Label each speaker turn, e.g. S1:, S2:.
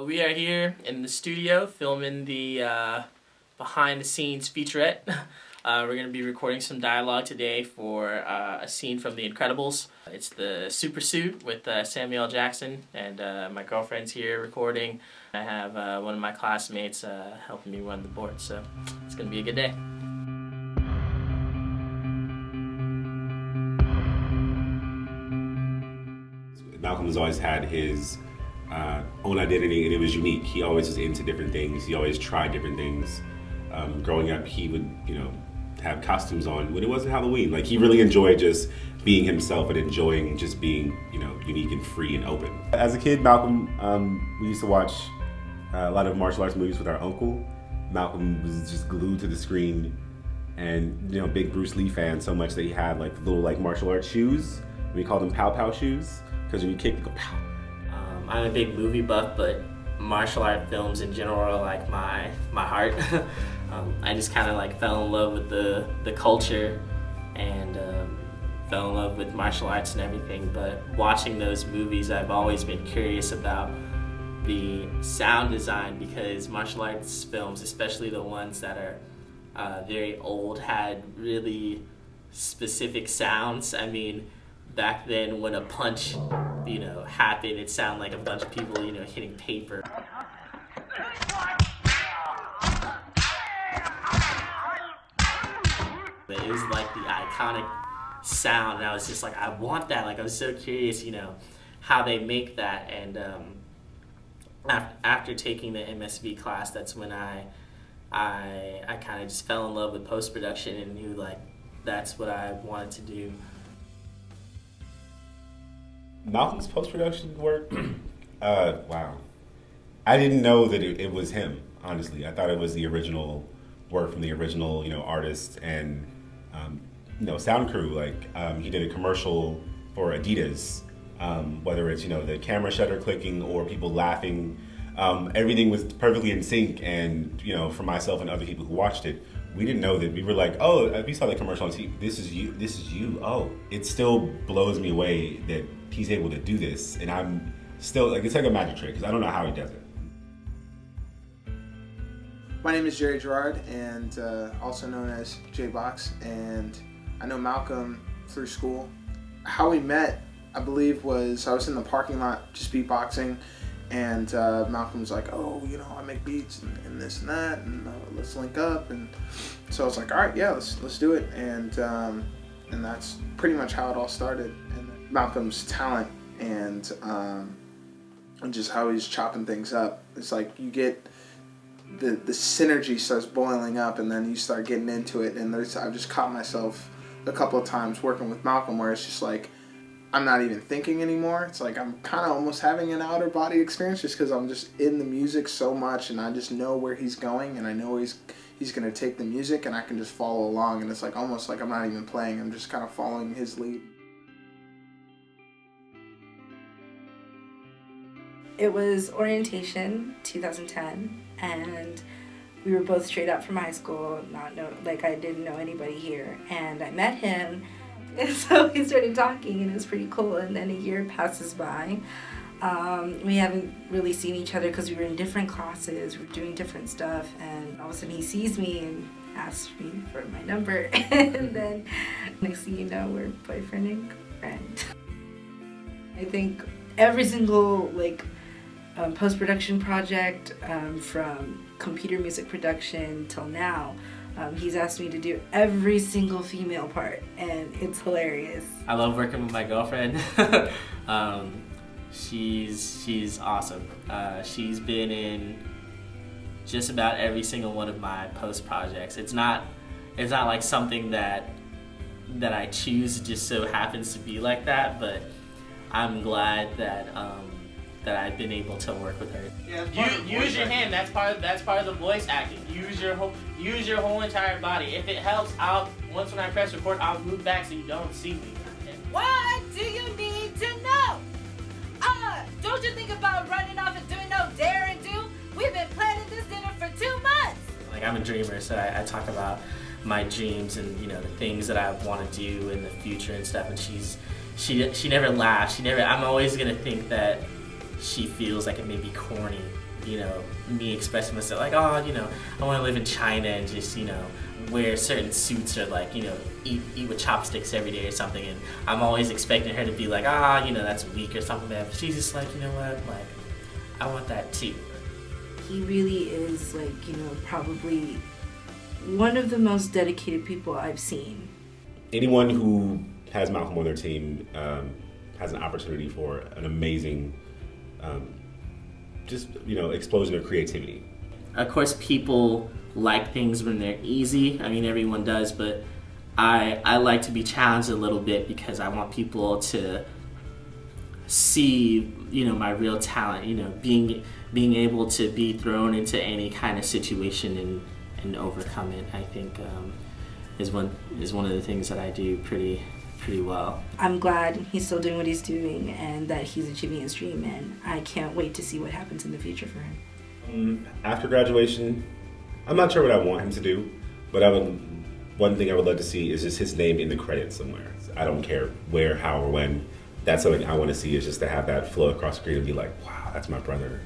S1: we are here in the studio filming the behind-the-scenes featurette. We're going to be recording some dialogue today for a scene from The Incredibles. It's the Super Suit with Samuel L. Jackson, and my girlfriend's here recording. I have one of my classmates helping me run the board, so it's going to be a good day.
S2: Malcolm has always had his own identity, and it was unique. He always was into different things. He always tried different things. Growing up, he would, have costumes on when it wasn't Halloween. Like, he really enjoyed just being himself and enjoying just being, unique and free and open. As a kid, Malcolm, we used to watch a lot of martial arts movies with our uncle. Malcolm was just glued to the screen, and big Bruce Lee fan, so much that he had like the little martial arts shoes. We called them pow pow shoes because when you kick, they go pow.
S1: I'm a big movie buff, but martial art films in general are like my heart. I just kind of fell in love with the culture and fell in love with martial arts and everything. But watching those movies, I've always been curious about the sound design, because martial arts films, especially the ones that are very old, had really specific sounds. I mean, back then when a punch happened, it sounded like a bunch of people hitting paper. It was like the iconic sound, and I was just like, I want that. I was so curious how they make that. And after taking the MSV class, that's when I kind of just fell in love with post-production and knew that's what I wanted to do.
S2: Malcolm's post-production work, wow. I didn't know that it was him, honestly. I thought it was the original work from the original, artist and, sound crew. He did a commercial for Adidas, whether it's, the camera shutter clicking or people laughing. Everything was perfectly in sync, and, for myself and other people who watched it, we didn't know that. We were like, oh, we saw the commercial on TV. This is you. Oh, it still blows me away that he's able to do this, and I'm still it's like a magic trick, because I don't know how he does it.
S3: My name is Jerry Gerard, and also known as J-Box, and I know Malcolm through school. How we met, I believe, was I was in the parking lot just beatboxing, and Malcolm was like, oh, I make beats and this and that, and let's link up. And so I was like, all right, yeah, let's do it. And that's pretty much how it all started. And Malcolm's talent and just how he's chopping things up. It's like you get the synergy starts boiling up, and then you start getting into it. And I've just caught myself a couple of times working with Malcolm where it's just like I'm not even thinking anymore. It's like I'm kind of almost having an outer body experience, just because I'm just in the music so much, and I just know where he's going, and I know he's going to take the music, and I can just follow along, and it's almost like I'm not even playing. I'm just kind of following his lead.
S4: It was orientation 2010, and we were both straight up from high school, I didn't know anybody here, and I met him, and so we started talking, and it was pretty cool. And then a year passes by. We haven't really seen each other because we were in different classes, we were doing different stuff, and all of a sudden he sees me and asks me for my number, and then next thing you know, we're boyfriend and girlfriend. I think every single post-production project, from computer music production till now, he's asked me to do every single female part, and it's hilarious.
S1: I love working with my girlfriend. She's awesome. She's been in just about every single one of my post projects. It's not like something that I choose. It just so happens to be like that, but I'm glad that I've been able to work with her. Yeah, use your hand. That's part of the voice acting. Use your whole entire body. If it helps, once when I press record, I'll move back so you don't see me.
S5: What do you need to know? Don't you think about running off and doing no dare and do? We've been planning this dinner for 2 months.
S1: I'm a dreamer, so I talk about my dreams and the things that I want to do in the future and stuff. And she never laughs. I'm always gonna think that she feels like it may be corny, me expressing myself like, oh, I want to live in China and just, wear certain suits or like, eat with chopsticks every day or something. And I'm always expecting her to be like, that's weak or something like that. But she's just like, you know what, like, I want that too.
S4: He really is like, probably one of the most dedicated people I've seen.
S2: Anyone who has Malcolm on their team has an opportunity for an amazing, explosion of creativity.
S1: Of course, people like things when they're easy. I mean, everyone does, but I like to be challenged a little bit because I want people to see, my real talent. Being able to be thrown into any kind of situation and overcome it. I think is one of the things that I do pretty well.
S4: I'm glad he's still doing what he's doing and that he's achieving his dream, and I can't wait to see what happens in the future for him.
S2: After graduation, I'm not sure what I want him to do, but one thing I would love to see is just his name in the credits somewhere. I don't care where, how, or when. That's something I want to see, is just to have that flow across the screen and be like, wow, that's my brother.